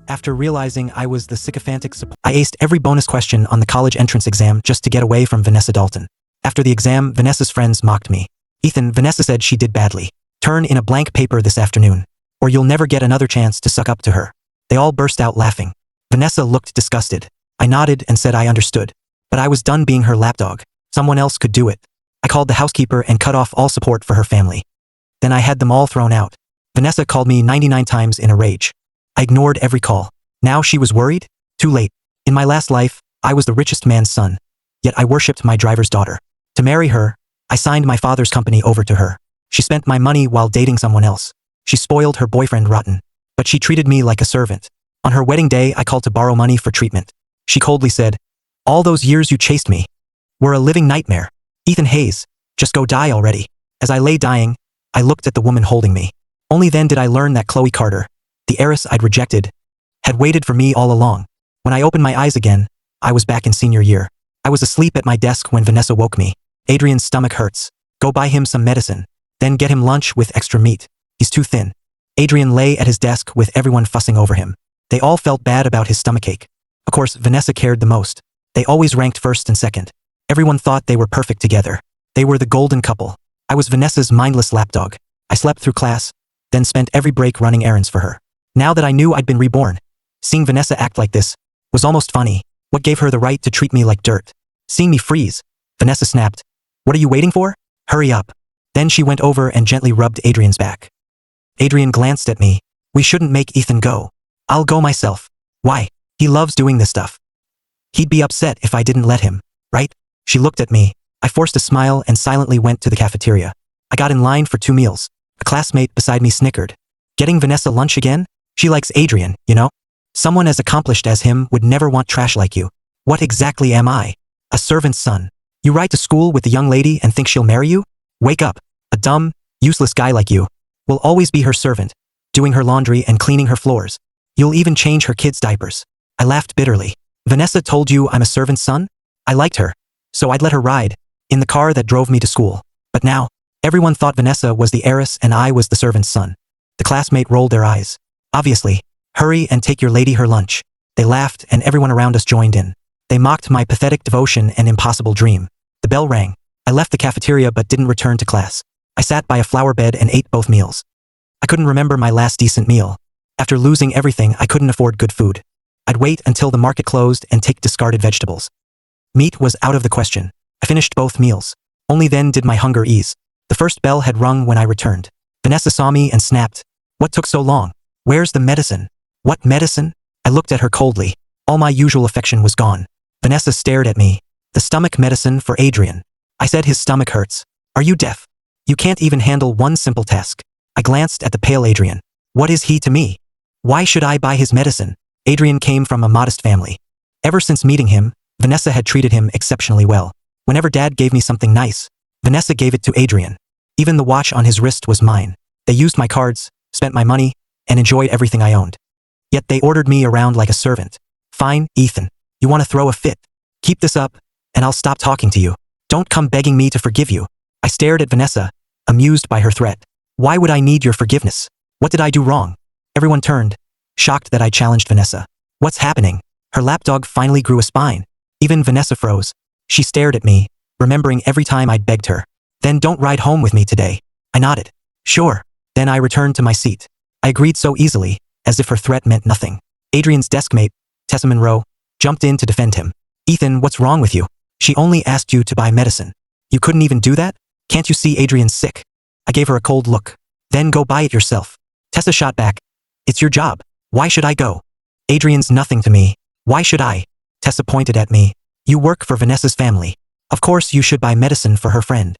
After realizing I was the sycophantic I aced every bonus question on the college entrance exam just to get away from Vanessa Dalton. After the exam, Vanessa's friends mocked me. Ethan, Vanessa said she did badly. Turn in a blank paper this afternoon, or you'll never get another chance to suck up to her. They all burst out laughing. Vanessa looked disgusted. I nodded and said I understood. But I was done being her lapdog. Someone else could do it. I called the housekeeper and cut off all support for her family. Then I had them all thrown out. Vanessa called me 99 times in a rage. I ignored every call. Now she was worried? Too late. In my last life, I was the richest man's son. Yet I worshipped my driver's daughter. To marry her, I signed my father's company over to her. She spent my money while dating someone else. She spoiled her boyfriend rotten. But she treated me like a servant. On her wedding day, I called to borrow money for treatment. She coldly said, "All those years you chased me were a living nightmare. Ethan Hayes, just go die already." As I lay dying, I looked at the woman holding me. Only then did I learn that Chloe Carter, the heiress I'd rejected, had waited for me all along. When I opened my eyes again, I was back in senior year. I was asleep at my desk when Vanessa woke me. "Adrian's stomach hurts. Go buy him some medicine. Then get him lunch with extra meat. He's too thin." Adrian lay at his desk with everyone fussing over him. They all felt bad about his stomachache. Of course, Vanessa cared the most. They always ranked first and second. Everyone thought they were perfect together. They were the golden couple. I was Vanessa's mindless lapdog. I slept through class, then spent every break running errands for her. Now that I knew I'd been reborn, seeing Vanessa act like this was almost funny. What gave her the right to treat me like dirt? Seeing me freeze, Vanessa snapped, "What are you waiting for? Hurry up." Then she went over and gently rubbed Adrian's back. Adrian glanced at me. "We shouldn't make Ethan go. I'll go myself." "Why? He loves doing this stuff. He'd be upset if I didn't let him, right?" She looked at me. I forced a smile and silently went to the cafeteria. I got in line for 2 meals. A classmate beside me snickered. "Getting Vanessa lunch again? She likes Adrian, you know? Someone as accomplished as him would never want trash like you." "What exactly am I? A servant's son? You ride to school with the young lady and think she'll marry you? Wake up. A dumb, useless guy like you will always be her servant, doing her laundry and cleaning her floors. You'll even change her kids' diapers." I laughed bitterly. "Vanessa told you I'm a servant's son? I liked her, so I'd let her ride in the car that drove me to school. But now, everyone thought Vanessa was the heiress and I was the servant's son." The classmate rolled their eyes. "Obviously. Hurry and take your lady her lunch." They laughed and everyone around us joined in. They mocked my pathetic devotion and impossible dream. The bell rang. I left the cafeteria but didn't return to class. I sat by a flower bed and ate both meals. I couldn't remember my last decent meal. After losing everything, I couldn't afford good food. I'd wait until the market closed and take discarded vegetables. Meat was out of the question. I finished both meals. Only then did my hunger ease. The first bell had rung when I returned. Vanessa saw me and snapped, "What took so long? Where's the medicine?" "What medicine?" I looked at her coldly. All my usual affection was gone. Vanessa stared at me. "The stomach medicine for Adrian." I said, "His stomach hurts. Are you deaf? You can't even handle one simple task." I glanced at the pale Adrian. What is he to me? Why should I buy his medicine? Adrian came from a modest family. Ever since meeting him, Vanessa had treated him exceptionally well. Whenever Dad gave me something nice, Vanessa gave it to Adrian. Even the watch on his wrist was mine. They used my cards, spent my money, and enjoyed everything I owned. Yet they ordered me around like a servant. "Fine, Ethan. You want to throw a fit? Keep this up, and I'll stop talking to you. Don't come begging me to forgive you." I stared at Vanessa, amused by her threat. "Why would I need your forgiveness? What did I do wrong?" Everyone turned, shocked that I challenged Vanessa. "What's happening?" Her lapdog finally grew a spine. Even Vanessa froze. She stared at me, remembering every time I'd begged her. "Then don't ride home with me today." I nodded. "Sure." Then I returned to my seat. I agreed so easily, as if her threat meant nothing. Adrian's deskmate, Tessa Monroe, jumped in to defend him. "Ethan, what's wrong with you? She only asked you to buy medicine. You couldn't even do that? Can't you see Adrian's sick?" I gave her a cold look. "Then go buy it yourself." Tessa shot back. "It's your job. Why should I go?" "Adrian's nothing to me. Why should I?" Tessa pointed at me. "You work for Vanessa's family. Of course you should buy medicine for her friend."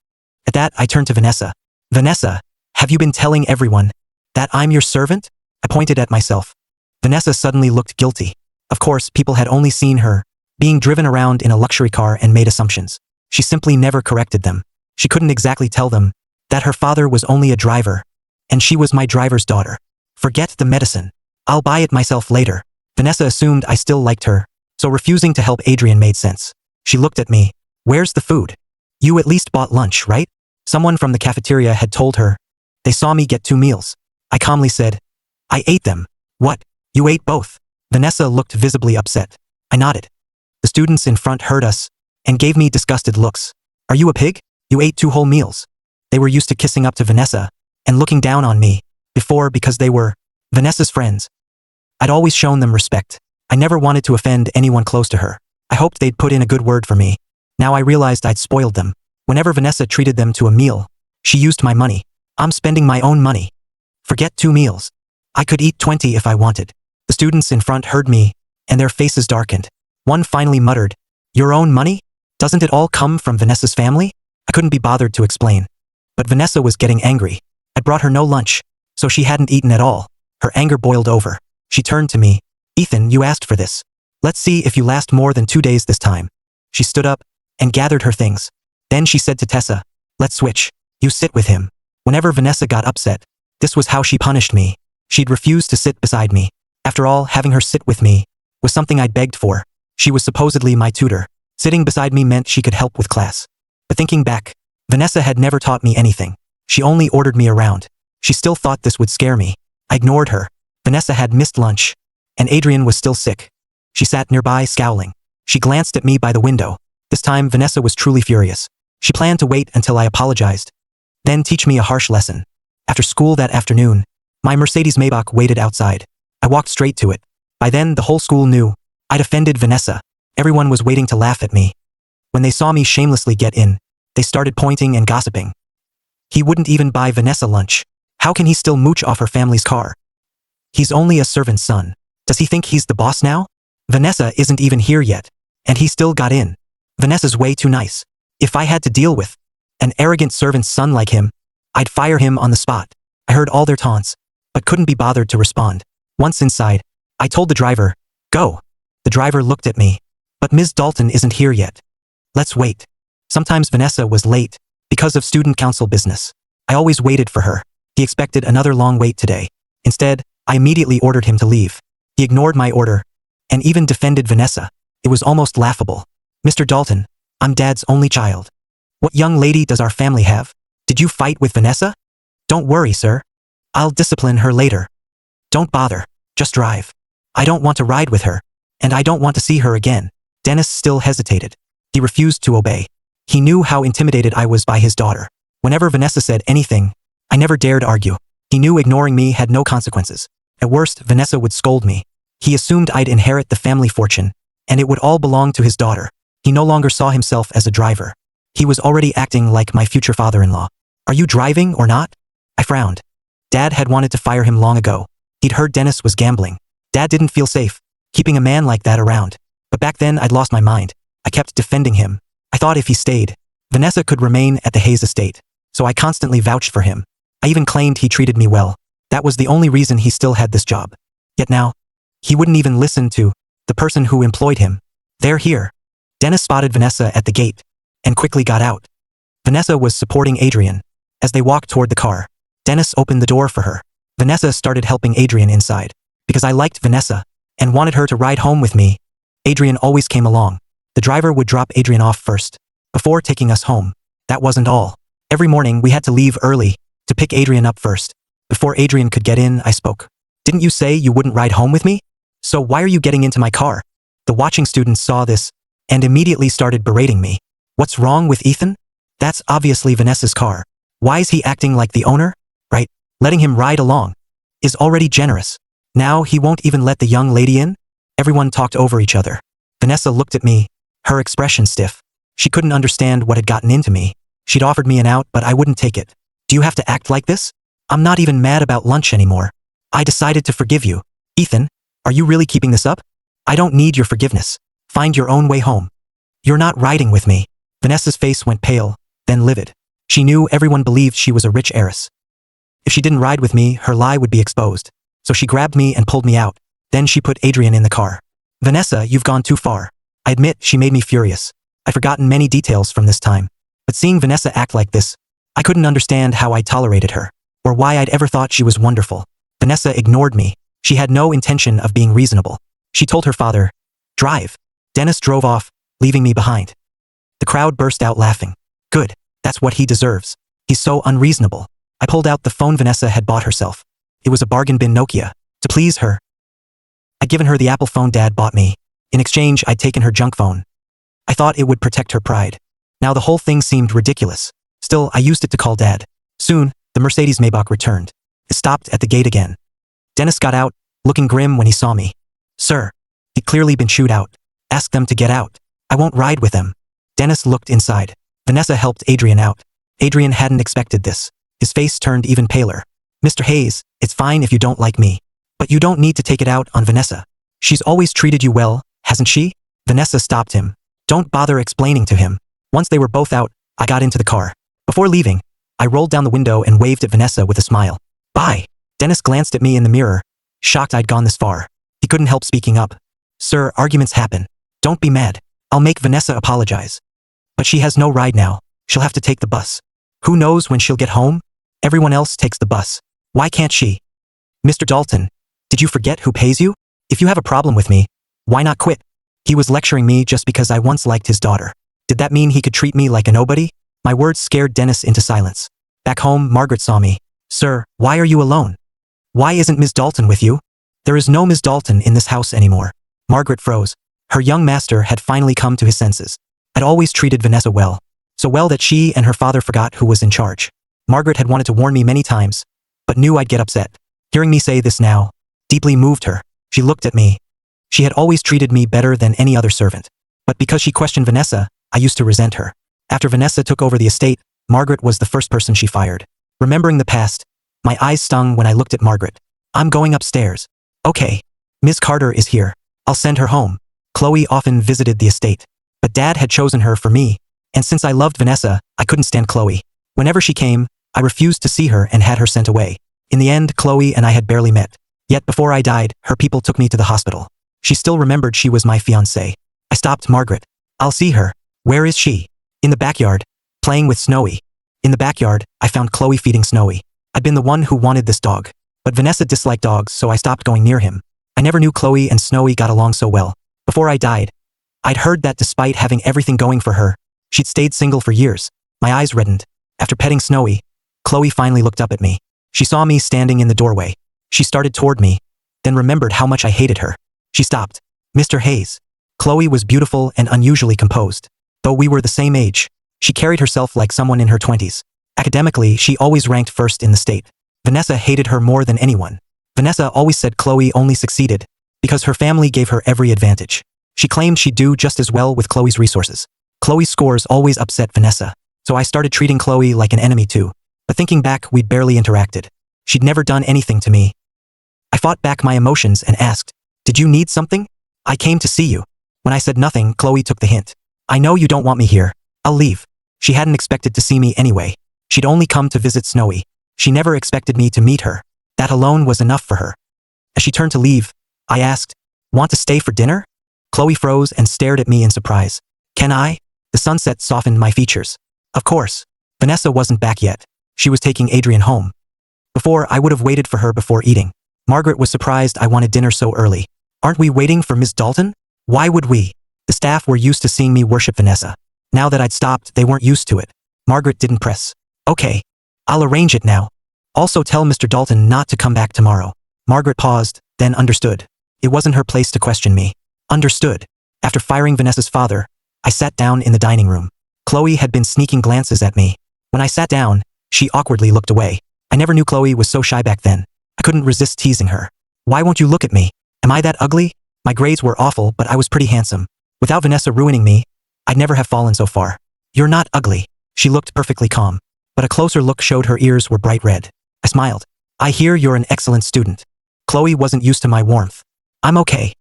At that, I turned to Vanessa. "Vanessa, have you been telling everyone that I'm your servant?" I pointed at myself. Vanessa suddenly looked guilty. Of course, people had only seen her being driven around in a luxury car and made assumptions. She simply never corrected them. She couldn't exactly tell them that her father was only a driver, and she was my driver's daughter. "Forget the medicine. I'll buy it myself later." Vanessa assumed I still liked her, so refusing to help Adrian made sense. She looked at me. "Where's the food? You at least bought lunch, right?" Someone from the cafeteria had told her. They saw me get 2 meals. I calmly said, "I ate them." "What? You ate both?" Vanessa looked visibly upset. I nodded. The students in front heard us and gave me disgusted looks. Are you a pig? You ate 2 whole meals. They were used to kissing up to Vanessa and looking down on me before because they were Vanessa's friends. I'd always shown them respect. I never wanted to offend anyone close to her. I hoped they'd put in a good word for me. Now I realized I'd spoiled them. Whenever Vanessa treated them to a meal, she used my money. I'm spending my own money. Forget 2 meals. I could eat 20 if I wanted. The students in front heard me, and their faces darkened. One finally muttered, "Your own money? Doesn't it all come from Vanessa's family?" I couldn't be bothered to explain. But Vanessa was getting angry. I brought her no lunch, so she hadn't eaten at all. Her anger boiled over. She turned to me. "Ethan, you asked for this. Let's see if you last more than 2 days this time." She stood up and gathered her things. Then she said to Tessa, "Let's switch. You sit with him." Whenever Vanessa got upset, this was how she punished me. She'd refuse to sit beside me. After all, having her sit with me was something I'd begged for. She was supposedly my tutor. Sitting beside me meant she could help with class. But thinking back, Vanessa had never taught me anything. She only ordered me around. She still thought this would scare me. I ignored her. Vanessa had missed lunch, and Adrian was still sick. She sat nearby, scowling. She glanced at me by the window. This time, Vanessa was truly furious. She planned to wait until I apologized, then teach me a harsh lesson. After school that afternoon, my Mercedes Maybach waited outside. I walked straight to it. By then, the whole school knew I'd offended Vanessa. Everyone was waiting to laugh at me. When they saw me shamelessly get in, they started pointing and gossiping. He wouldn't even buy Vanessa lunch. How can he still mooch off her family's car? He's only a servant's son. Does he think he's the boss now? Vanessa isn't even here yet, and he still got in. Vanessa's way too nice. If I had to deal with an arrogant servant's son like him, I'd fire him on the spot. I heard all their taunts, but couldn't be bothered to respond. Once inside, I told the driver, "Go." The driver looked at me. "But Ms. Dalton isn't here yet. Let's wait." Sometimes Vanessa was late because of student council business. I always waited for her. He expected another long wait today. Instead, I immediately ordered him to leave. He ignored my order and even defended Vanessa. It was almost laughable. "Mr. Dalton, I'm Dad's only child. What young lady does our family have? Did you fight with Vanessa?" "Don't worry, sir. I'll discipline her later." "Don't bother. Just drive. I don't want to ride with her, and I don't want to see her again." Dennis still hesitated. He refused to obey. He knew how intimidated I was by his daughter. Whenever Vanessa said anything, I never dared argue. He knew ignoring me had no consequences. At worst, Vanessa would scold me. He assumed I'd inherit the family fortune, and it would all belong to his daughter. He no longer saw himself as a driver. He was already acting like my future father-in-law. "Are you driving or not?" I frowned. Dad had wanted to fire him long ago. He'd heard Dennis was gambling. Dad didn't feel safe keeping a man like that around. But back then, I'd lost my mind. I kept defending him. I thought if he stayed, Vanessa could remain at the Hayes estate. So I constantly vouched for him. I even claimed he treated me well. That was the only reason he still had this job. Yet now, he wouldn't even listen to the person who employed him. "They're here." Dennis spotted Vanessa at the gate and quickly got out. Vanessa was supporting Adrian. As they walked toward the car, Dennis opened the door for her. Vanessa started helping Adrian inside. Because I liked Vanessa and wanted her to ride home with me, Adrian always came along. The driver would drop Adrian off first, before taking us home. That wasn't all. Every morning we had to leave early to pick Adrian up first. Before Adrian could get in, I spoke. "Didn't you say you wouldn't ride home with me? So why are you getting into my car?" The watching students saw this and immediately started berating me. "What's wrong with Ethan? That's obviously Vanessa's car. Why is he acting like the owner? Right? Letting him ride along is already generous. Now he won't even let the young lady in?" Everyone talked over each other. Vanessa looked at me, her expression stiff. She couldn't understand what had gotten into me. She'd offered me an out, but I wouldn't take it. "Do you have to act like this? I'm not even mad about lunch anymore. I decided to forgive you." "Ethan, are you really keeping this up? I don't need your forgiveness. Find your own way home. You're not riding with me." Vanessa's face went pale, then livid. She knew everyone believed she was a rich heiress. If she didn't ride with me, her lie would be exposed. So she grabbed me and pulled me out. Then she put Adrian in the car. "Vanessa, you've gone too far." I admit she made me furious. I'd forgotten many details from this time. But seeing Vanessa act like this, I couldn't understand how I tolerated her, or why I'd ever thought she was wonderful. Vanessa ignored me. She had no intention of being reasonable. She told her father, "Drive." Dennis drove off, leaving me behind. The crowd burst out laughing. Good, that's what he deserves. He's so unreasonable. I pulled out the phone Vanessa had bought herself. It was a bargain bin Nokia. To please her, I I'd given her the Apple phone Dad bought me. In exchange, I'd taken her junk phone. I thought it would protect her pride. Now the whole thing seemed ridiculous. Still, I used it to call Dad. Soon, the Mercedes Maybach returned. It stopped at the gate again. Dennis got out, looking grim when he saw me. Sir. He'd clearly been chewed out. Ask them to get out. I won't ride with them. Dennis looked inside. Vanessa helped Adrian out. Adrian hadn't expected this. His face turned even paler. Mr. Hayes, it's fine if you don't like me. But you don't need to take it out on Vanessa. She's always treated you well, hasn't she? Vanessa stopped him. Don't bother explaining to him. Once they were both out, I got into the car. Before leaving, I rolled down the window and waved at Vanessa with a smile. Bye. Dennis glanced at me in the mirror, shocked I'd gone this far. He couldn't help speaking up. Sir, arguments happen. Don't be mad. I'll make Vanessa apologize. But she has no ride now. She'll have to take the bus. Who knows when she'll get home? Everyone else takes the bus. Why can't she? Mr. Dalton, did you forget who pays you? If you have a problem with me, why not quit? He was lecturing me just because I once liked his daughter. Did that mean he could treat me like a nobody? My words scared Dennis into silence. Back home, Margaret saw me. Sir, why are you alone? Why isn't Ms. Dalton with you? There is no Ms. Dalton in this house anymore. Margaret froze. Her young master had finally come to his senses. I'd always treated Vanessa well. So well that she and her father forgot who was in charge. Margaret had wanted to warn me many times, but knew I'd get upset. Hearing me say this now deeply moved her. She looked at me. She had always treated me better than any other servant. But because she questioned Vanessa, I used to resent her. After Vanessa took over the estate, Margaret was the first person she fired. Remembering the past, my eyes stung when I looked at Margaret. I'm going upstairs. Okay. Ms. Carter is here. I'll send her home. Chloe often visited the estate. But Dad had chosen her for me, and since I loved Vanessa, I couldn't stand Chloe. Whenever she came, I refused to see her and had her sent away. In the end, Chloe and I had barely met. Yet before I died, her people took me to the hospital. She still remembered she was my fiancée. I stopped Margaret. I'll see her. Where is she? In the backyard, playing with Snowy. In the backyard, I found Chloe feeding Snowy. I'd been the one who wanted this dog. But Vanessa disliked dogs, so I stopped going near him. I never knew Chloe and Snowy got along so well. Before I died, I'd heard that despite having everything going for her, she'd stayed single for years. My eyes reddened. After petting Snowy, Chloe finally looked up at me. She saw me standing in the doorway. She started toward me, then remembered how much I hated her. She stopped. Mr. Hayes. Chloe was beautiful and unusually composed. Though we were the same age, she carried herself like someone in her 20s. Academically, she always ranked first in the state. Vanessa hated her more than anyone. Vanessa always said Chloe only succeeded because her family gave her every advantage. She claimed she'd do just as well with Chloe's resources. Chloe's scores always upset Vanessa, so I started treating Chloe like an enemy too. But thinking back, we'd barely interacted. She'd never done anything to me. I fought back my emotions and asked, "Did you need something?" "I came to see you." When I said nothing, Chloe took the hint. "I know you don't want me here. I'll leave." She hadn't expected to see me anyway. She'd only come to visit Snowy. She never expected me to meet her. That alone was enough for her. As she turned to leave, I asked, "Want to stay for dinner?" Chloe froze and stared at me in surprise. "Can I?" The sunset softened my features. Of course. Vanessa wasn't back yet. She was taking Adrian home. Before, I would have waited for her before eating. Margaret was surprised I wanted dinner so early. "Aren't we waiting for Ms. Dalton?" "Why would we?" The staff were used to seeing me worship Vanessa. Now that I'd stopped, they weren't used to it. Margaret didn't press. "Okay. I'll arrange it now. Also tell Mr. Dalton not to come back tomorrow." Margaret paused, then understood. It wasn't her place to question me. Understood. After firing Vanessa's father, I sat down in the dining room. Chloe had been sneaking glances at me. When I sat down, she awkwardly looked away. I never knew Chloe was so shy back then. I couldn't resist teasing her. "Why won't you look at me? Am I that ugly?" My grades were awful, but I was pretty handsome. Without Vanessa ruining me, I'd never have fallen so far. "You're not ugly." She looked perfectly calm, but a closer look showed her ears were bright red. I smiled. "I hear you're an excellent student." Chloe wasn't used to my warmth. "I'm okay."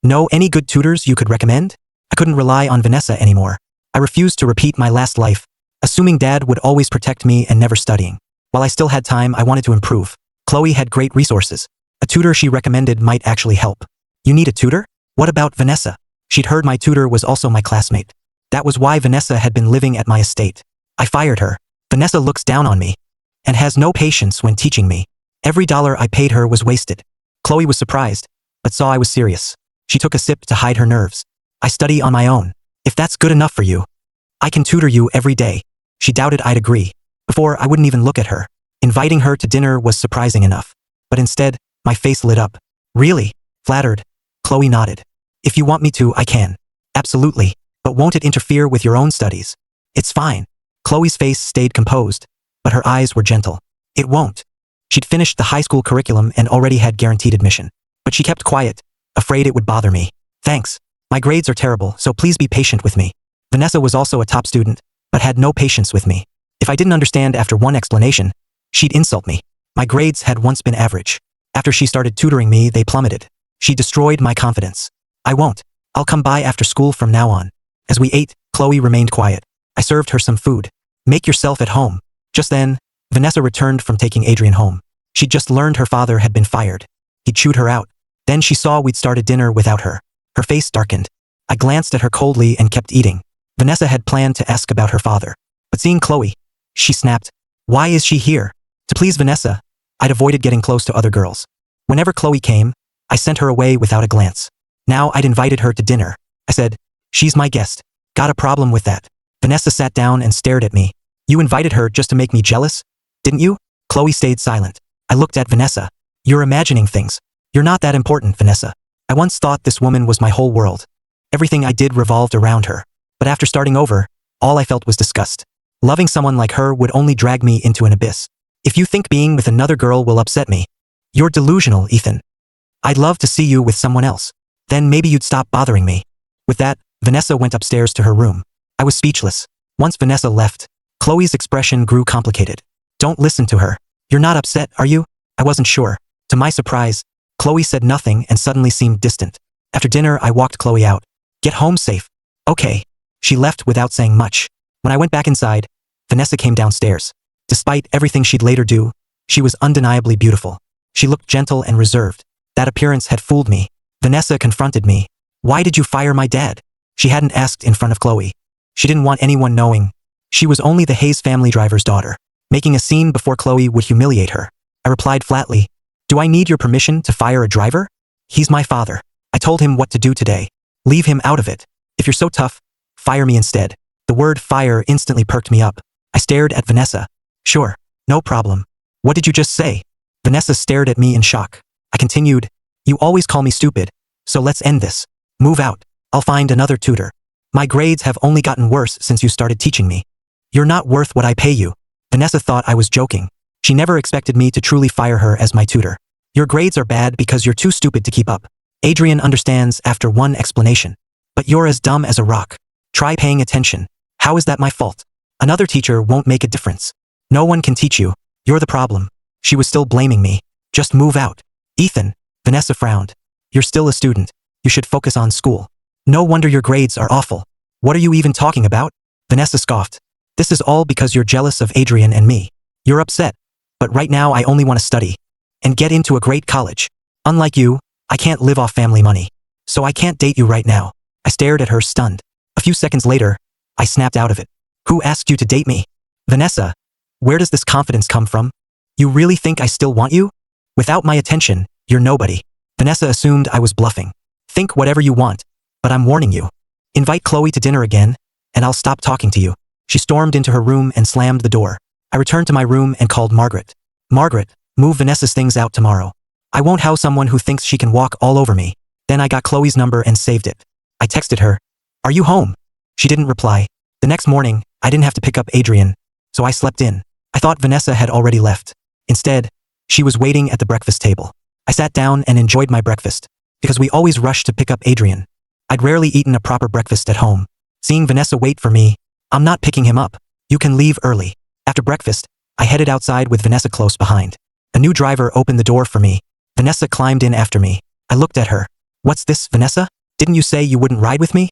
"Know any good tutors you could recommend?" I couldn't rely on Vanessa anymore. I refused to repeat my last life, assuming Dad would always protect me and never studying. While I still had time, I wanted to improve. Chloe had great resources. A tutor she recommended might actually help. "You need a tutor? What about Vanessa?" She'd heard my tutor was also my classmate. That was why Vanessa had been living at my estate. I fired her. Vanessa looks down on me and has no patience when teaching me. Every dollar I paid her was wasted. Chloe was surprised, but saw I was serious. She took a sip to hide her nerves. "I study on my own. If that's good enough for you, I can tutor you every day." She doubted I'd agree. Before, I wouldn't even look at her. Inviting her to dinner was surprising enough. But instead, my face lit up. "Really?" Flattered. Chloe nodded. If you want me to, I can. Absolutely. But won't it interfere with your own studies? It's fine. Chloe's face stayed composed, but her eyes were gentle. It won't. She'd finished the high school curriculum and already had guaranteed admission. But she kept quiet, afraid it would bother me. Thanks. My grades are terrible, so please be patient with me. Vanessa was also a top student, but had no patience with me. If I didn't understand after one explanation, she'd insult me. My grades had once been average. After she started tutoring me, they plummeted. She destroyed my confidence. I won't. I'll come by after school from now on. As we ate, Chloe remained quiet. I served her some food. Make yourself at home. Just then, Vanessa returned from taking Adrian home. She'd just learned her father had been fired. He'd chewed her out. Then she saw we'd started dinner without her. Her face darkened. I glanced at her coldly and kept eating. Vanessa had planned to ask about her father. But seeing Chloe, she snapped. Why is she here? To please Vanessa, I'd avoided getting close to other girls. Whenever Chloe came, I sent her away without a glance. Now I'd invited her to dinner. I said, she's my guest. Got a problem with that? Vanessa sat down and stared at me. You invited her just to make me jealous? Didn't you? Chloe stayed silent. I looked at Vanessa. You're imagining things. You're not that important, Vanessa. I once thought this woman was my whole world. Everything I did revolved around her. But after starting over, all I felt was disgust. Loving someone like her would only drag me into an abyss. If you think being with another girl will upset me, you're delusional, Ethan. I'd love to see you with someone else. Then maybe you'd stop bothering me. With that, Vanessa went upstairs to her room. I was speechless. Once Vanessa left, Chloe's expression grew complicated. Don't listen to her. You're not upset, are you? I wasn't sure. To my surprise, Chloe said nothing and suddenly seemed distant. After dinner, I walked Chloe out. Get home safe. Okay. She left without saying much. When I went back inside, Vanessa came downstairs. Despite everything she'd later do, she was undeniably beautiful. She looked gentle and reserved. That appearance had fooled me. Vanessa confronted me. Why did you fire my dad? She hadn't asked in front of Chloe. She didn't want anyone knowing. She was only the Hayes family driver's daughter. Making a scene before Chloe would humiliate her. I replied flatly, do I need your permission to fire a driver? He's my father. I told him what to do today. Leave him out of it. If you're so tough, fire me instead. The word fire instantly perked me up. I stared at Vanessa. Sure, no problem. What did you just say? Vanessa stared at me in shock. I continued, you always call me stupid, so let's end this. Move out. I'll find another tutor. My grades have only gotten worse since you started teaching me. You're not worth what I pay you. Vanessa thought I was joking. She never expected me to truly fire her as my tutor. Your grades are bad because you're too stupid to keep up. Adrian understands after one explanation. But you're as dumb as a rock. Try paying attention. How is that my fault? Another teacher won't make a difference. No one can teach you. You're the problem. She was still blaming me. Just move out. Ethan. Vanessa frowned. You're still a student. You should focus on school. No wonder your grades are awful. What are you even talking about? Vanessa scoffed. This is all because you're jealous of Adrian and me. You're upset. But right now I only want to study. And get into a great college. Unlike you, I can't live off family money. So I can't date you right now. I stared at her stunned. A few seconds later, I snapped out of it. Who asked you to date me? Vanessa, where does this confidence come from? You really think I still want you? Without my attention, you're nobody. Vanessa assumed I was bluffing. Think whatever you want, but I'm warning you. Invite Chloe to dinner again, and I'll stop talking to you. She stormed into her room and slammed the door. I returned to my room and called Margaret. Margaret, move Vanessa's things out tomorrow. I won't house someone who thinks she can walk all over me. Then I got Chloe's number and saved it. I texted her. Are you home? She didn't reply. The next morning, I didn't have to pick up Adrian, so I slept in. I thought Vanessa had already left. Instead, she was waiting at the breakfast table. I sat down and enjoyed my breakfast, because we always rushed to pick up Adrian. I'd rarely eaten a proper breakfast at home. Seeing Vanessa wait for me, I'm not picking him up. You can leave early. After breakfast, I headed outside with Vanessa close behind. A new driver opened the door for me. Vanessa climbed in after me. I looked at her. What's this, Vanessa? Didn't you say you wouldn't ride with me?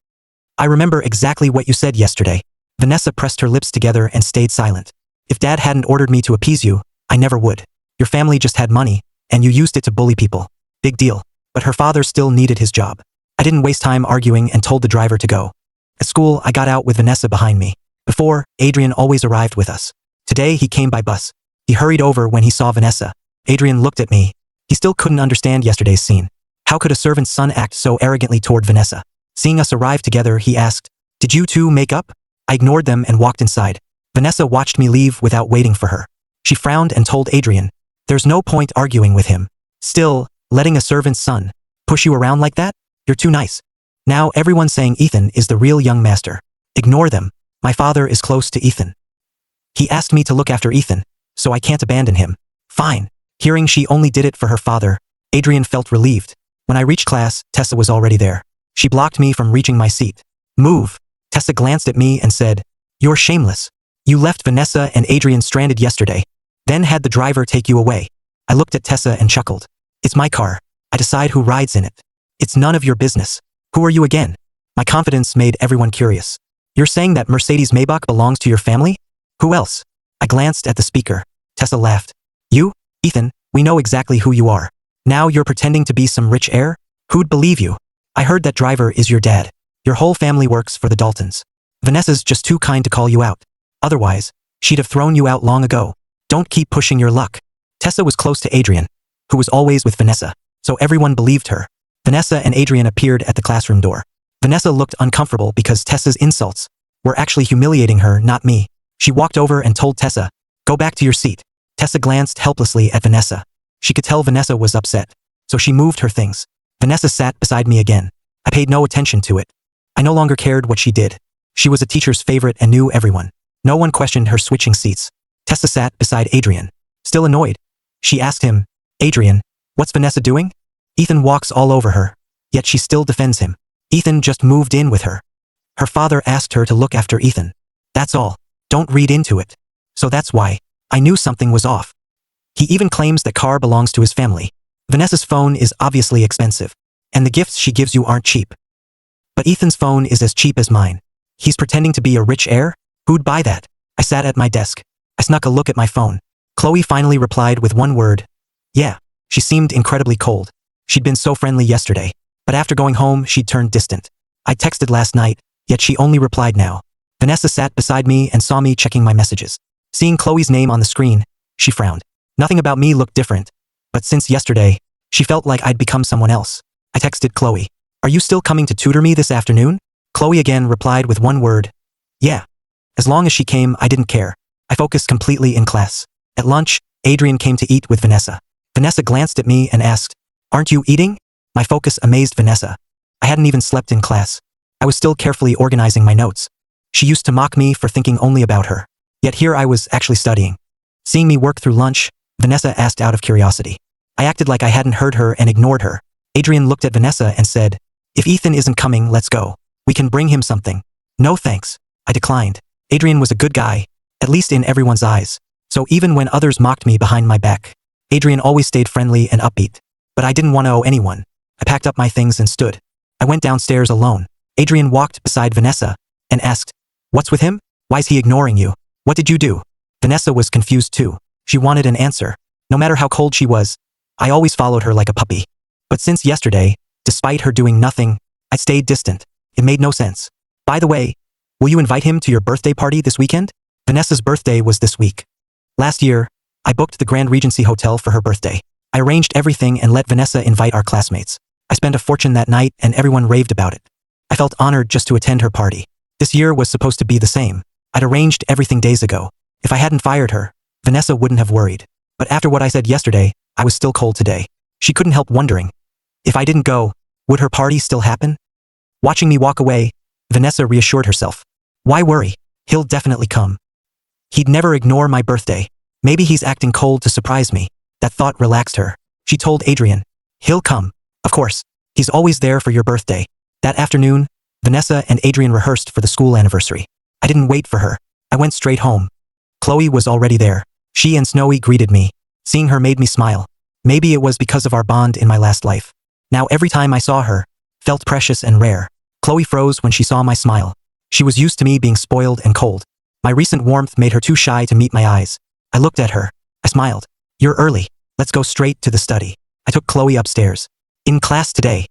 I remember exactly what you said yesterday. Vanessa pressed her lips together and stayed silent. If Dad hadn't ordered me to appease you, I never would. Your family just had money, and you used it to bully people. Big deal. But her father still needed his job. I didn't waste time arguing and told the driver to go. At school, I got out with Vanessa behind me. Before, Adrian always arrived with us. Today, he came by bus. He hurried over when he saw Vanessa. Adrian looked at me. He still couldn't understand yesterday's scene. How could a servant's son act so arrogantly toward Vanessa? Seeing us arrive together, he asked, Did you two make up? I ignored them and walked inside. Vanessa watched me leave without waiting for her. She frowned and told Adrian, There's no point arguing with him. Still, letting a servant's son push you around like that? You're too nice. Now everyone's saying Ethan is the real young master. Ignore them. My father is close to Ethan. He asked me to look after Ethan, so I can't abandon him. Fine. Hearing she only did it for her father, Adrian felt relieved. When I reached class, Tessa was already there. She blocked me from reaching my seat. Move. Tessa glanced at me and said, You're shameless. You left Vanessa and Adrian stranded yesterday, then had the driver take you away. I looked at Tessa and chuckled. It's my car. I decide who rides in it. It's none of your business. Who are you again? My confidence made everyone curious. You're saying that Mercedes Maybach belongs to your family? Who else? I glanced at the speaker. Tessa laughed. You? Ethan, we know exactly who you are. Now you're pretending to be some rich heir? Who'd believe you? I heard that driver is your dad. Your whole family works for the Daltons. Vanessa's just too kind to call you out. Otherwise, she'd have thrown you out long ago. Don't keep pushing your luck. Tessa was close to Adrian, who was always with Vanessa, so everyone believed her. Vanessa and Adrian appeared at the classroom door. Vanessa looked uncomfortable because Tessa's insults were actually humiliating her, not me. She walked over and told Tessa, Go back to your seat. Tessa glanced helplessly at Vanessa. She could tell Vanessa was upset, so she moved her things. Vanessa sat beside me again. I paid no attention to it. I no longer cared what she did. She was a teacher's favorite and knew everyone. No one questioned her switching seats. Tessa sat beside Adrian. Still annoyed, she asked him, Adrian, what's Vanessa doing? Ethan walks all over her, yet she still defends him. Ethan just moved in with her. Her father asked her to look after Ethan. That's all. Don't read into it. So that's why. I knew something was off. He even claims that car belongs to his family. Vanessa's phone is obviously expensive, and the gifts she gives you aren't cheap. But Ethan's phone is as cheap as mine. He's pretending to be a rich heir? Who'd buy that? I sat at my desk. I snuck a look at my phone. Chloe finally replied with one word. Yeah. She seemed incredibly cold. She'd been so friendly yesterday, but after going home, she'd turned distant. I texted last night, yet she only replied now. Vanessa sat beside me and saw me checking my messages. Seeing Chloe's name on the screen, she frowned. Nothing about me looked different, but since yesterday, she felt like I'd become someone else. I texted Chloe. Are you still coming to tutor me this afternoon? Chloe again replied with one word. Yeah. As long as she came, I didn't care. I focused completely in class. At lunch, Adrian came to eat with Vanessa. Vanessa glanced at me and asked, Aren't you eating? My focus amazed Vanessa. I hadn't even slept in class. I was still carefully organizing my notes. She used to mock me for thinking only about her. Yet here I was actually studying. Seeing me work through lunch, Vanessa asked out of curiosity. I acted like I hadn't heard her and ignored her. Adrian looked at Vanessa and said, If Ethan isn't coming, let's go. We can bring him something. No thanks. I declined. Adrian was a good guy, at least in everyone's eyes. So even when others mocked me behind my back, Adrian always stayed friendly and upbeat. But I didn't want to owe anyone. I packed up my things and stood. I went downstairs alone. Adrian walked beside Vanessa and asked, What's with him? Why's he ignoring you? What did you do? Vanessa was confused too. She wanted an answer. No matter how cold she was, I always followed her like a puppy. But since yesterday, despite her doing nothing, I stayed distant. It made no sense. By the way, will you invite him to your birthday party this weekend? Vanessa's birthday was this week. Last year, I booked the Grand Regency Hotel for her birthday. I arranged everything and let Vanessa invite our classmates. I spent a fortune that night and everyone raved about it. I felt honored just to attend her party. This year was supposed to be the same. I'd arranged everything days ago. If I hadn't fired her, Vanessa wouldn't have worried. But after what I said yesterday, I was still cold today. She couldn't help wondering. If I didn't go, would her party still happen? Watching me walk away, Vanessa reassured herself. Why worry? He'll definitely come. He'd never ignore my birthday. Maybe he's acting cold to surprise me. That thought relaxed her. She told Adrian, He'll come. Of course. He's always there for your birthday. That afternoon, Vanessa and Adrian rehearsed for the school anniversary. I didn't wait for her. I went straight home. Chloe was already there. She and Snowy greeted me. Seeing her made me smile. Maybe it was because of our bond in my last life. Now every time I saw her, felt precious and rare. Chloe froze when she saw my smile. She was used to me being spoiled and cold. My recent warmth made her too shy to meet my eyes. I looked at her. I smiled. You're early. Let's go straight to the study. I took Chloe upstairs. In class today,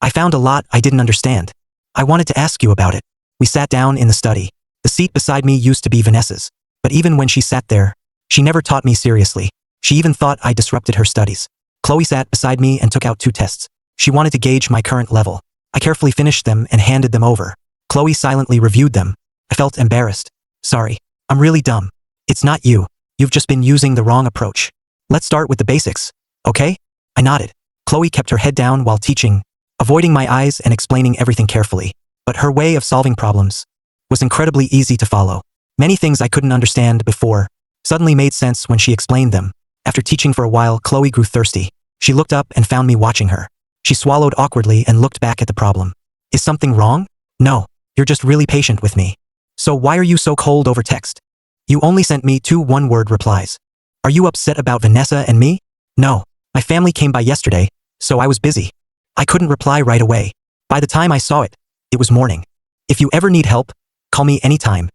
I found a lot I didn't understand. I wanted to ask you about it. We sat down in the study. The seat beside me used to be Vanessa's. But even when she sat there, she never taught me seriously. She even thought I disrupted her studies. Chloe sat beside me and took out 2 tests. She wanted to gauge my current level. I carefully finished them and handed them over. Chloe silently reviewed them. I felt embarrassed. Sorry, I'm really dumb. It's not you. You've just been using the wrong approach. Let's start with the basics, okay? I nodded. Chloe kept her head down while teaching, avoiding my eyes and explaining everything carefully. But her way of solving problems was incredibly easy to follow. Many things I couldn't understand before suddenly made sense when she explained them. After teaching for a while, Chloe grew thirsty. She looked up and found me watching her. She swallowed awkwardly and looked back at the problem. Is something wrong? No, you're just really patient with me. So why are you so cold over text? You only sent me 2 one-word replies. Are you upset about Vanessa and me? No, my family came by yesterday, so I was busy. I couldn't reply right away. By the time I saw it, it was morning. If you ever need help, call me anytime.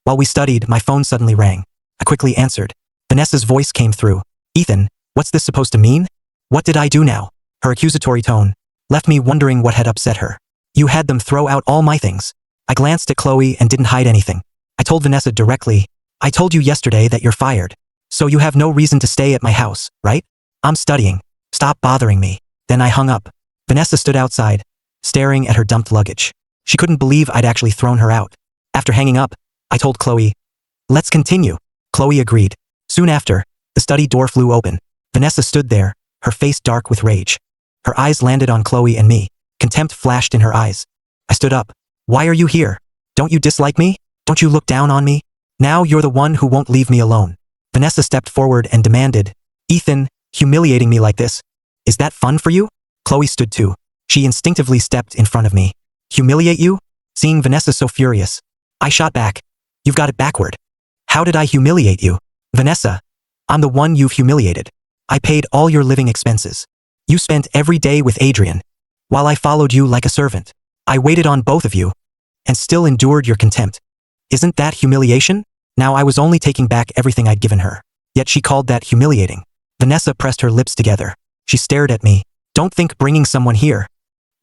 While we studied, my phone suddenly rang. I quickly answered. Vanessa's voice came through. Ethan, what's this supposed to mean? What did I do now? Her accusatory tone left me wondering what had upset her. You had them throw out all my things. I glanced at Chloe and didn't hide anything. I told Vanessa directly, I told you yesterday that you're fired. So you have no reason to stay at my house, right? I'm studying. Stop bothering me. Then I hung up. Vanessa stood outside, staring at her dumped luggage. She couldn't believe I'd actually thrown her out. After hanging up, I told Chloe, let's continue. Chloe agreed. Soon after, the study door flew open. Vanessa stood there, her face dark with rage. Her eyes landed on Chloe and me. Contempt flashed in her eyes. I stood up. Why are you here? Don't you dislike me? Don't you look down on me? Now you're the one who won't leave me alone. Vanessa stepped forward and demanded, Ethan, humiliating me like this. Is that fun for you? Chloe stood too. She instinctively stepped in front of me. Humiliate you? Seeing Vanessa so furious, I shot back. You've got it backward. How did I humiliate you? Vanessa, I'm the one you've humiliated. I paid all your living expenses. You spent every day with Adrian, while I followed you like a servant. I waited on both of you, and still endured your contempt. Isn't that humiliation? Now I was only taking back everything I'd given her, yet she called that humiliating. Vanessa pressed her lips together. She stared at me. Don't think bringing someone here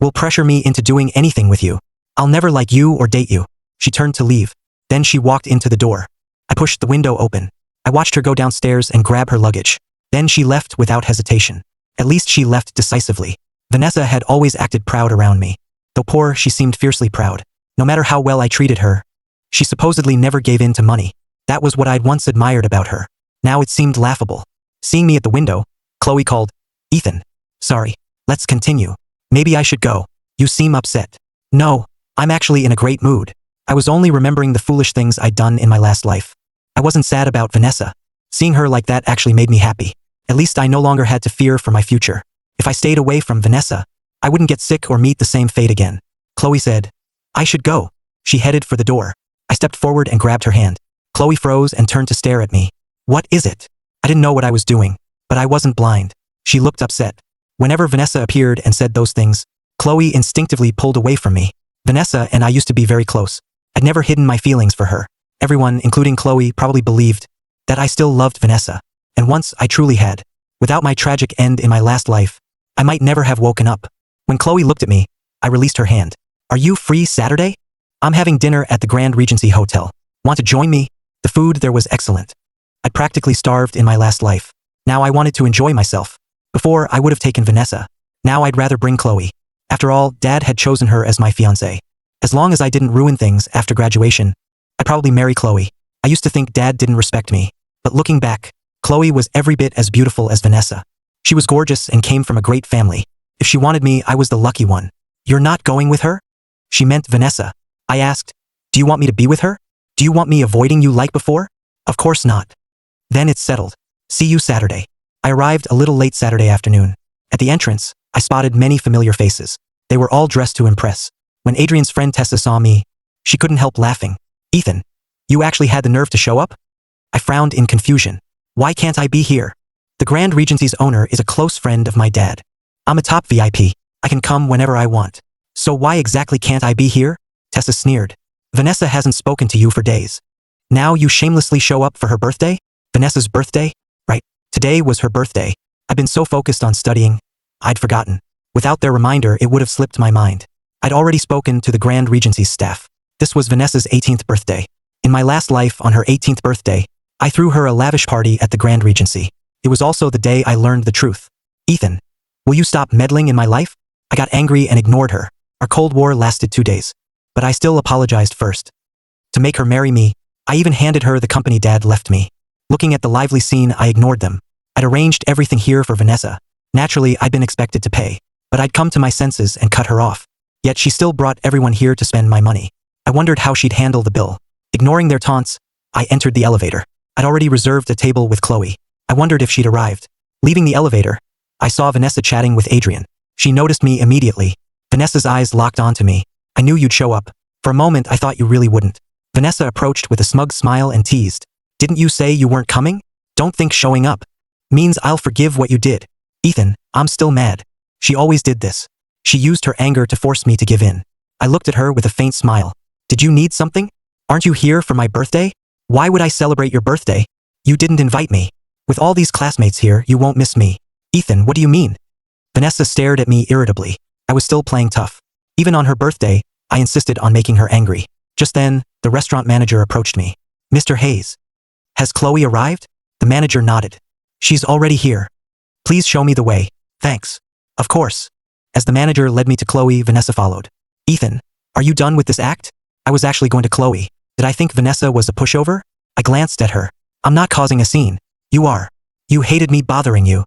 will pressure me into doing anything with you. I'll never like you or date you. She turned to leave. Then she walked into the door. I pushed the window open. I watched her go downstairs and grab her luggage. Then she left without hesitation. At least she left decisively. Vanessa had always acted proud around me. Though poor, she seemed fiercely proud. No matter how well I treated her, she supposedly never gave in to money. That was what I'd once admired about her. Now it seemed laughable. Seeing me at the window, Chloe called, Ethan. Sorry, let's continue. Maybe I should go. You seem upset. No, I'm actually in a great mood. I was only remembering the foolish things I'd done in my last life. I wasn't sad about Vanessa. Seeing her like that actually made me happy. At least I no longer had to fear for my future. If I stayed away from Vanessa, I wouldn't get sick or meet the same fate again. Chloe said, I should go. She headed for the door. I stepped forward and grabbed her hand. Chloe froze and turned to stare at me. What is it? I didn't know what I was doing, but I wasn't blind. She looked upset. Whenever Vanessa appeared and said those things, Chloe instinctively pulled away from me. Vanessa and I used to be very close. I'd never hidden my feelings for her. Everyone, including Chloe, probably believed that I still loved Vanessa. And once I truly had. Without my tragic end in my last life, I might never have woken up. When Chloe looked at me, I released her hand. Are you free Saturday? I'm having dinner at the Grand Regency Hotel. Want to join me? The food there was excellent. I'd practically starved in my last life. Now I wanted to enjoy myself. Before, I would have taken Vanessa. Now I'd rather bring Chloe. After all, Dad had chosen her as my fiancée. As long as I didn't ruin things after graduation, I'd probably marry Chloe. I used to think Dad didn't respect me. But looking back, Chloe was every bit as beautiful as Vanessa. She was gorgeous and came from a great family. If she wanted me, I was the lucky one. You're not going with her? She meant Vanessa. I asked, do you want me to be with her? Do you want me avoiding you like before? Of course not. Then it's settled. See you Saturday. I arrived a little late Saturday afternoon. At the entrance, I spotted many familiar faces. They were all dressed to impress. When Adrian's friend Tessa saw me, she couldn't help laughing. Ethan, you actually had the nerve to show up? I frowned in confusion. Why can't I be here? The Grand Regency's owner is a close friend of my dad. I'm a top VIP. I can come whenever I want. So why exactly can't I be here? Tessa sneered. Vanessa hasn't spoken to you for days. Now you shamelessly show up for her birthday? Vanessa's birthday? Right. Today was her birthday. I've been so focused on studying, I'd forgotten. Without their reminder, it would have slipped my mind. I'd already spoken to the Grand Regency's staff. This was Vanessa's 18th birthday. In my last life, on her 18th birthday, I threw her a lavish party at the Grand Regency. It was also the day I learned the truth. Ethan, will you stop meddling in my life? I got angry and ignored her. Our Cold War lasted 2 days. But I still apologized first. To make her marry me, I even handed her the company Dad left me. Looking at the lively scene, I ignored them. I'd arranged everything here for Vanessa. Naturally, I'd been expected to pay. but I'd come to my senses and cut her off. Yet she still brought everyone here to spend my money. I wondered how she'd handle the bill. Ignoring their taunts, I entered the elevator. I'd already reserved a table with Chloe. I wondered if she'd arrived. Leaving the elevator, I saw Vanessa chatting with Adrian. She noticed me immediately. Vanessa's eyes locked onto me. I knew you'd show up. For a moment, I thought you really wouldn't. Vanessa approached with a smug smile and teased. Didn't you say you weren't coming? Don't think showing up means I'll forgive what you did. Ethan, I'm still mad. She always did this. She used her anger to force me to give in. I looked at her with a faint smile. Did you need something? Aren't you here for my birthday? Why would I celebrate your birthday? You didn't invite me. With all these classmates here, you won't miss me. Ethan, what do you mean? Vanessa stared at me irritably. I was still playing tough. Even on her birthday, I insisted on making her angry. Just then, the restaurant manager approached me. Mr. Hayes. Has Chloe arrived? The manager nodded. She's already here. Please show me the way. Thanks. Of course. As the manager led me to Chloe, Vanessa followed. Ethan, are you done with this act? I was actually going to Chloe. Did I think Vanessa was a pushover? I glanced at her. I'm not causing a scene. You are. You hated me bothering you.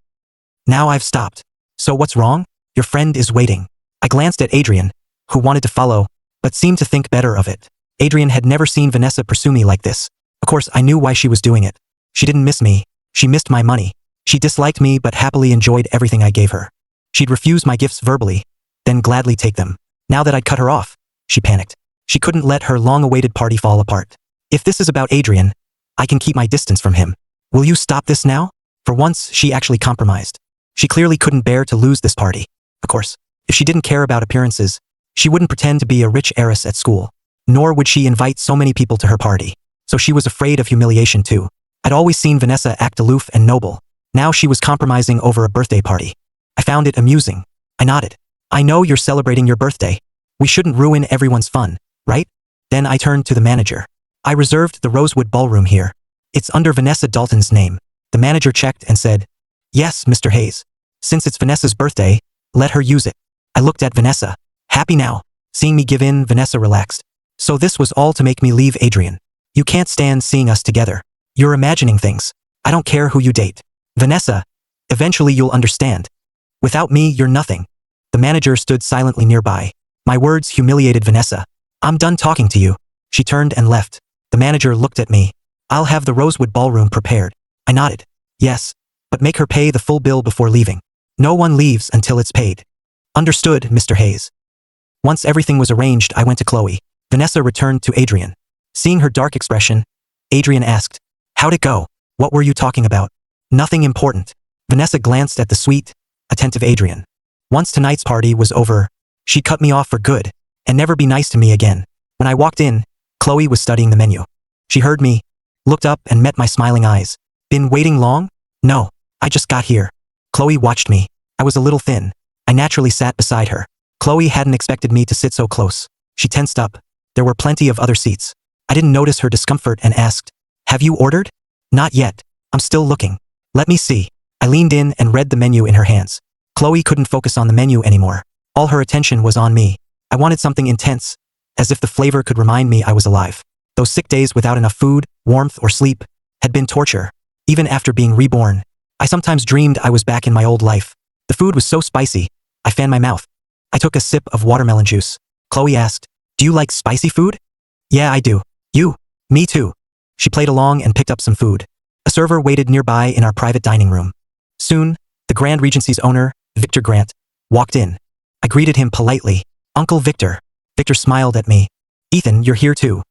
Now I've stopped. So what's wrong? Your friend is waiting. I glanced at Adrian, who wanted to follow, but seemed to think better of it. Adrian had never seen Vanessa pursue me like this. Of course, I knew why she was doing it. She didn't miss me. She missed my money. She disliked me but happily enjoyed everything I gave her. She'd refuse my gifts verbally, then gladly take them. Now that I'd cut her off, she panicked. She couldn't let her long-awaited party fall apart. If this is about Adrian, I can keep my distance from him. Will you stop this now? For once, she actually compromised. She clearly couldn't bear to lose this party. Of course, if she didn't care about appearances, she wouldn't pretend to be a rich heiress at school. Nor would she invite so many people to her party. So she was afraid of humiliation too. I'd always seen Vanessa act aloof and noble. Now she was compromising over a birthday party. I found it amusing. I nodded. I know you're celebrating your birthday. We shouldn't ruin everyone's fun, right? Then I turned to the manager. I reserved the Rosewood Ballroom here. It's under Vanessa Dalton's name. The manager checked and said, Yes, Mr. Hayes. Since it's Vanessa's birthday, let her use it. I looked at Vanessa. Happy now. Seeing me give in, Vanessa relaxed. So this was all to make me leave Adrian. You can't stand seeing us together. You're imagining things. I don't care who you date. Vanessa, eventually you'll understand. Without me, you're nothing. The manager stood silently nearby. My words humiliated Vanessa. I'm done talking to you. She turned and left. The manager looked at me. I'll have the Rosewood Ballroom prepared. I nodded. Yes, but make her pay the full bill before leaving. No one leaves until it's paid. Understood, Mr. Hayes. Once everything was arranged, I went to Chloe. Vanessa returned to Adrian. Seeing her dark expression, Adrian asked, How'd it go? What were you talking about? Nothing important. Vanessa glanced at the sweet, attentive Adrian. Once tonight's party was over, she'd cut me off for good, and never be nice to me again. When I walked in, Chloe was studying the menu. She heard me, looked up and met my smiling eyes. Been waiting long? No, I just got here. Chloe watched me. I was a little thin. I naturally sat beside her. Chloe hadn't expected me to sit so close. She tensed up. There were plenty of other seats. I didn't notice her discomfort and asked, Have you ordered? Not yet. I'm still looking. Let me see. I leaned in and read the menu in her hands. Chloe couldn't focus on the menu anymore. All her attention was on me. I wanted something intense, as if the flavor could remind me I was alive. Those sick days without enough food, warmth, or sleep had been torture. Even after being reborn, I sometimes dreamed I was back in my old life. The food was so spicy, I fanned my mouth. I took a sip of watermelon juice. Chloe asked, Do you like spicy food? Yeah, I do. You? Me too. She played along and picked up some food. A server waited nearby in our private dining room. Soon, the Grand Regency's owner, Victor Grant, walked in. I greeted him politely. Uncle Victor. Victor smiled at me. Ethan, you're here too.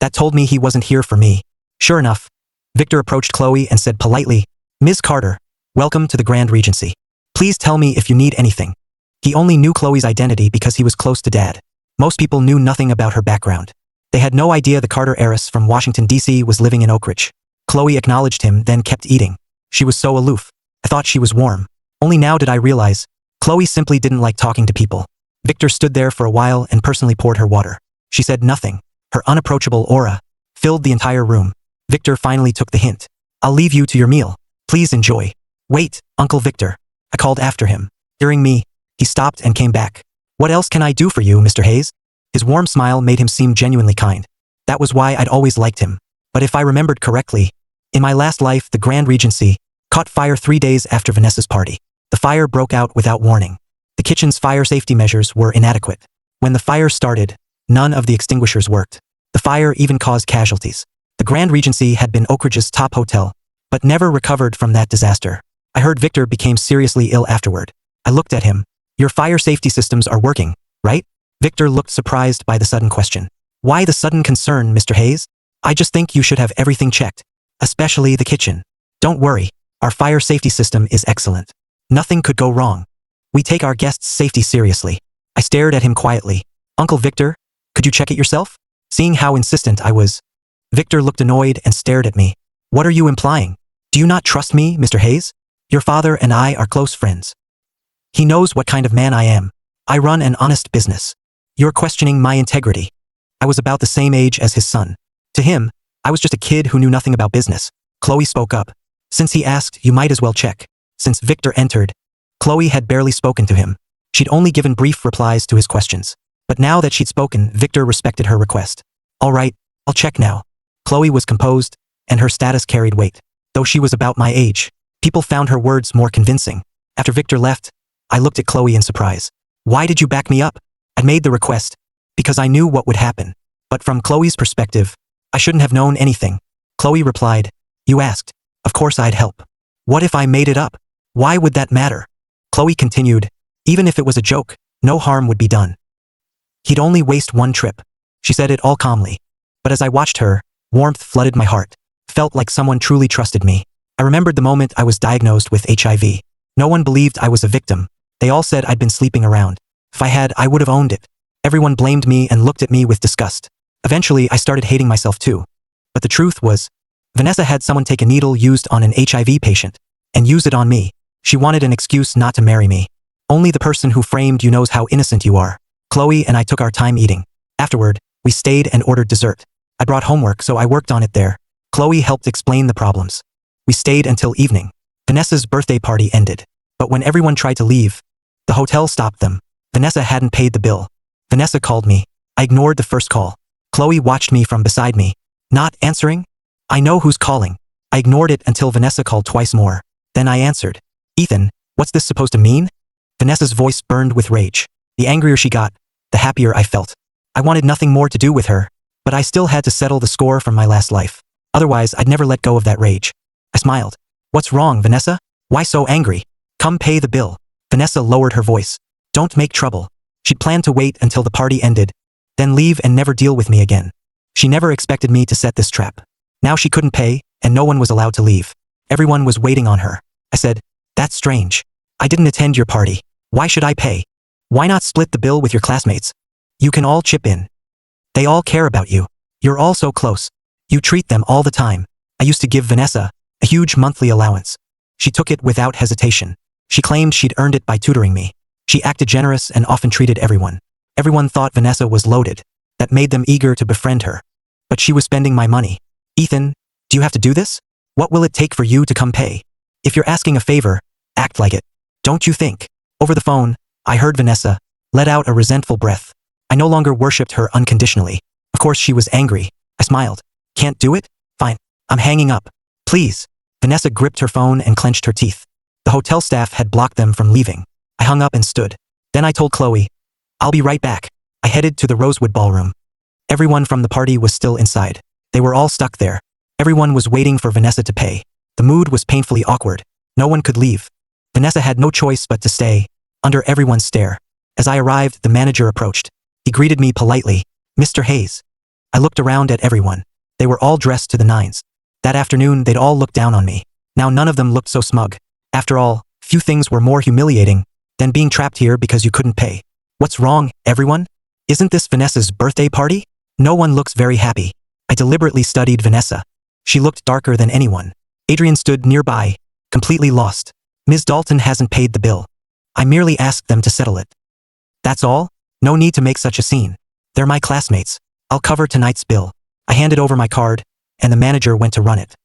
That told me he wasn't here for me. Sure enough, Victor approached Chloe and said politely, Ms. Carter, welcome to the Grand Regency. Please tell me if you need anything. He only knew Chloe's identity because he was close to Dad. Most people knew nothing about her background. They had no idea the Carter heiress from Washington, D.C. was living in Oak Ridge. Chloe acknowledged him, then kept eating. She was so aloof. I thought she was warm. Only now did I realize, Chloe simply didn't like talking to people. Victor stood there for a while and personally poured her water. She said nothing. Her unapproachable aura filled the entire room. Victor finally took the hint. I'll leave you to your meal. Please enjoy. Wait, Uncle Victor. I called after him. Hearing me, he stopped and came back. What else can I do for you, Mr. Hayes? His warm smile made him seem genuinely kind. That was why I'd always liked him. But if I remembered correctly, in my last life, the Grand Regency caught fire 3 days after Vanessa's party. The fire broke out without warning. The kitchen's fire safety measures were inadequate. When the fire started, none of the extinguishers worked. The fire even caused casualties. The Grand Regency had been Oak Ridge's top hotel, but never recovered from that disaster. I heard Victor became seriously ill afterward. I looked at him. Your fire safety systems are working, right? Victor looked surprised by the sudden question. Why the sudden concern, Mr. Hayes? I just think you should have everything checked, especially the kitchen. Don't worry, our fire safety system is excellent. Nothing could go wrong. We take our guests' safety seriously. I stared at him quietly. Uncle Victor, could you check it yourself? Seeing how insistent I was, Victor looked annoyed and stared at me. What are you implying? Do you not trust me, Mr. Hayes? Your father and I are close friends. He knows what kind of man I am. I run an honest business. You're questioning my integrity. I was about the same age as his son. To him, I was just a kid who knew nothing about business. Chloe spoke up. Since he asked, you might as well check. Since Victor entered, Chloe had barely spoken to him. She'd only given brief replies to his questions. But now that she'd spoken, Victor respected her request. All right, I'll check now. Chloe was composed, and her status carried weight. Though she was about my age, people found her words more convincing. After Victor left, I looked at Chloe in surprise. Why did you back me up? I made the request because I knew what would happen. But from Chloe's perspective, I shouldn't have known anything. Chloe replied, you asked. Of course I'd help. What if I made it up? Why would that matter? Chloe continued, even if it was a joke, no harm would be done. He'd only waste one trip. She said it all calmly. But as I watched her, warmth flooded my heart. Felt like someone truly trusted me. I remembered the moment I was diagnosed with HIV. No one believed I was a victim. They all said I'd been sleeping around. If I had, I would have owned it. Everyone blamed me and looked at me with disgust. Eventually, I started hating myself too. But the truth was, Vanessa had someone take a needle used on an HIV patient and use it on me. She wanted an excuse not to marry me. Only the person who framed you knows how innocent you are. Chloe and I took our time eating. Afterward, we stayed and ordered dessert. I brought homework, so I worked on it there. Chloe helped explain the problems. We stayed until evening. Vanessa's birthday party ended. But when everyone tried to leave, the hotel stopped them. Vanessa hadn't paid the bill. Vanessa called me. I ignored the first call. Chloe watched me from beside me. Not answering? I know who's calling. I ignored it until Vanessa called twice more. Then I answered. Ethan, what's this supposed to mean? Vanessa's voice burned with rage. The angrier she got, the happier I felt. I wanted nothing more to do with her, but I still had to settle the score from my last life. Otherwise, I'd never let go of that rage. I smiled. What's wrong, Vanessa? Why so angry? Come pay the bill. Vanessa lowered her voice. Don't make trouble. She'd planned to wait until the party ended, then leave and never deal with me again. She never expected me to set this trap. Now she couldn't pay, and no one was allowed to leave. Everyone was waiting on her. I said, that's strange. I didn't attend your party. Why should I pay? Why not split the bill with your classmates? You can all chip in. They all care about you. You're all so close. You treat them all the time. I used to give Vanessa a huge monthly allowance. She took it without hesitation. She claimed she'd earned it by tutoring me. She acted generous and often treated everyone. Everyone thought Vanessa was loaded. That made them eager to befriend her. But she was spending my money. Ethan, do you have to do this? What will it take for you to come pay? If you're asking a favor, act like it. Don't you think? Over the phone, I heard Vanessa let out a resentful breath. I no longer worshipped her unconditionally. Of course she was angry. I smiled. Can't do it? Fine. I'm hanging up. Please. Vanessa gripped her phone and clenched her teeth. The hotel staff had blocked them from leaving. I hung up and stood. Then I told Chloe, I'll be right back. I headed to the Rosewood Ballroom. Everyone from the party was still inside. They were all stuck there. Everyone was waiting for Vanessa to pay. The mood was painfully awkward. No one could leave. Vanessa had no choice but to stay, under everyone's stare. As I arrived, the manager approached. He greeted me politely. Mr. Hayes. I looked around at everyone. They were all dressed to the nines. That afternoon, they'd all looked down on me. Now none of them looked so smug. After all, few things were more humiliating than being trapped here because you couldn't pay. What's wrong, everyone? Isn't this Vanessa's birthday party? No one looks very happy. I deliberately studied Vanessa. She looked darker than anyone. Adrian stood nearby, completely lost. Ms. Dalton hasn't paid the bill. I merely asked them to settle it. That's all? No need to make such a scene. They're my classmates. I'll cover tonight's bill. I handed over my card, and the manager went to run it.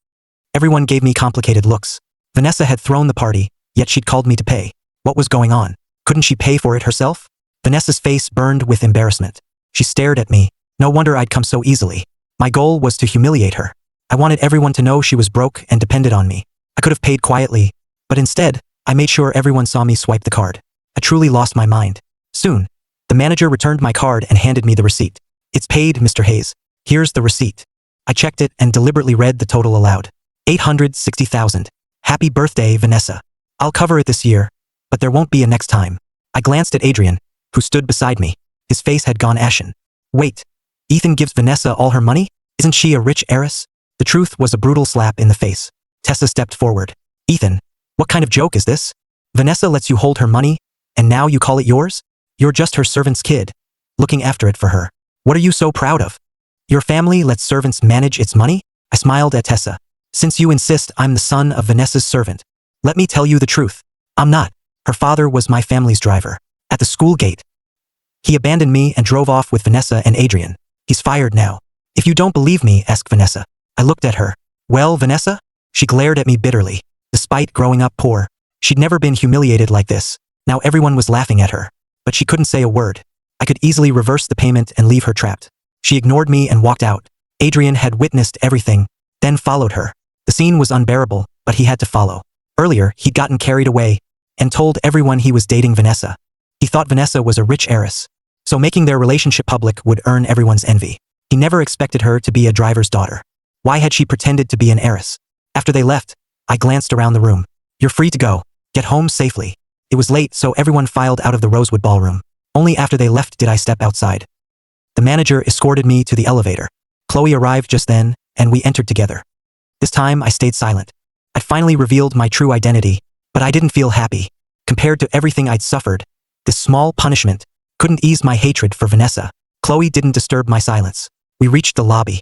Everyone gave me complicated looks. Vanessa had thrown the party, yet she'd called me to pay. What was going on? Couldn't she pay for it herself? Vanessa's face burned with embarrassment. She stared at me. No wonder I'd come so easily. My goal was to humiliate her. I wanted everyone to know she was broke and depended on me. I could have paid quietly, but instead, I made sure everyone saw me swipe the card. I truly lost my mind. Soon, the manager returned my card and handed me the receipt. It's paid, Mr. Hayes. Here's the receipt. I checked it and deliberately read the total aloud. 860,000. Happy birthday, Vanessa. I'll cover it this year, but there won't be a next time. I glanced at Adrian, who stood beside me. His face had gone ashen. Wait, Ethan gives Vanessa all her money? Isn't she a rich heiress? The truth was a brutal slap in the face. Tessa stepped forward. Ethan, what kind of joke is this? Vanessa lets you hold her money, and now you call it yours? You're just her servant's kid, looking after it for her. What are you so proud of? Your family lets servants manage its money? I smiled at Tessa. Since you insist I'm the son of Vanessa's servant, let me tell you the truth. I'm not. Her father was my family's driver. At the school gate, he abandoned me and drove off with Vanessa and Adrian. He's fired now. If you don't believe me, ask Vanessa. I looked at her. Well, Vanessa? She glared at me bitterly. Despite growing up poor, she'd never been humiliated like this. Now everyone was laughing at her, but she couldn't say a word. I could easily reverse the payment and leave her trapped. She ignored me and walked out. Adrian had witnessed everything, then followed her. The scene was unbearable, but he had to follow. Earlier, he'd gotten carried away and told everyone he was dating Vanessa. He thought Vanessa was a rich heiress, so making their relationship public would earn everyone's envy. He never expected her to be a driver's daughter. Why had she pretended to be an heiress? After they left, I glanced around the room. You're free to go. Get home safely. It was late, so everyone filed out of the Rosewood ballroom. Only after they left did I step outside. The manager escorted me to the elevator. Chloe arrived just then, and we entered together. This time I stayed silent. I finally revealed my true identity, but I didn't feel happy. Compared to everything I'd suffered, this small punishment couldn't ease my hatred for Vanessa. Chloe didn't disturb my silence. We reached the lobby.